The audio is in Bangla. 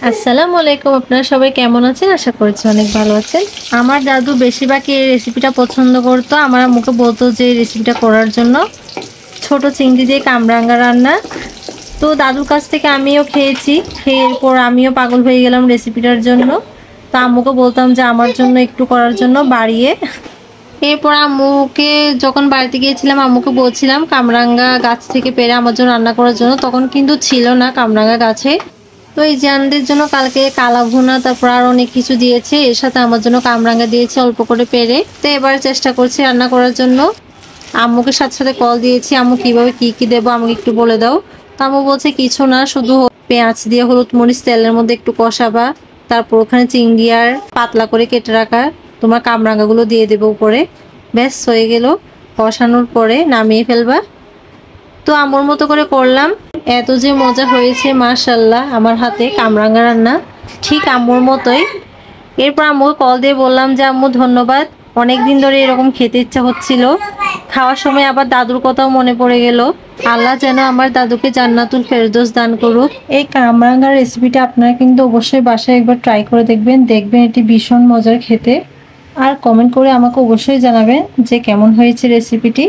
আসসালামু আলাইকুম, আপনারা সবাই কেমন আছেন? আশা করছি অনেক ভালো আছেন। আমার দাদু বেশিরভাগই এই রেসিপিটা পছন্দ করতো। আমার আম্মুকে বলতো যে এই রেসিপিটা করার জন্য। ছোট চিংড়ি দিয়ে কামরাঙ্গা রান্না। তো দাদুর কাছ থেকে আমিও খেয়েছি। খেয়ে এরপর আমিও পাগল হয়ে গেলাম রেসিপিটার জন্য। তো আম্মুকে বলতাম যে আমার জন্য একটু করার জন্য বাড়িয়ে। এরপর আম্মুকে যখন বাড়িতে গিয়েছিলাম আম্মুকে বলছিলাম কামরাঙ্গা গাছ থেকে পেড়ে আমার জন্য রান্না করার জন্য। তখন কিন্তু ছিল না কামরাঙ্গা গাছে। তো এই জানদের জন্য কালকে কালা ভুনা, তারপর আর অনেক কিছু দিয়েছে। এর সাথে আমার জন্য কামরাঙ্গা দিয়েছে অল্প করে পেরে। তো এবার চেষ্টা করছি রান্না করার জন্য। আম্মুকে সাথে সাথে কল দিয়েছি, আম্মু কিভাবে কি কি দেবো আমাকে একটু বলে দাও। তো আম্মু বলছে কিছু না, শুধু পেঁয়াজ দিয়ে হলুদ মরিচ তেলের মধ্যে একটু কষাবা, তারপর ওখানে চিংড়ি আর পাতলা করে কেটে রাখা তোমার কামরাঙ্গাগুলো দিয়ে দেবো উপরে। ব্যাস হয়ে গেল। কষানোর পরে নামিয়ে ফেলবা। তো আম্মুর মতো করে করলাম। এত যে মজা হয়েছে মাশাআল্লাহ, আমার হাতে কামরাঙ্গা রান্না ঠিক আম্মুর মতোই। এরপর আম্মুকে কল দিয়ে বললাম যে আম্মু ধন্যবাদ, অনেক দিন ধরে এরকম খেতে ইচ্ছা হচ্ছিল। খাওয়ার সময় আবার দাদুর কথাও মনে পড়ে গেল। আল্লাহ যেন আমার দাদুকে জান্নাতুল ফেরদৌস দান করুক। এই কামরাঙ্গার রেসিপিটা আপনারা কিন্তু অবশ্যই বাসায় একবার ট্রাই করে দেখবেন, দেখবেন এটি ভীষণ মজার খেতে। আর কমেন্ট করে আমাকে অবশ্যই জানাবেন যে কেমন হয়েছে রেসিপিটি।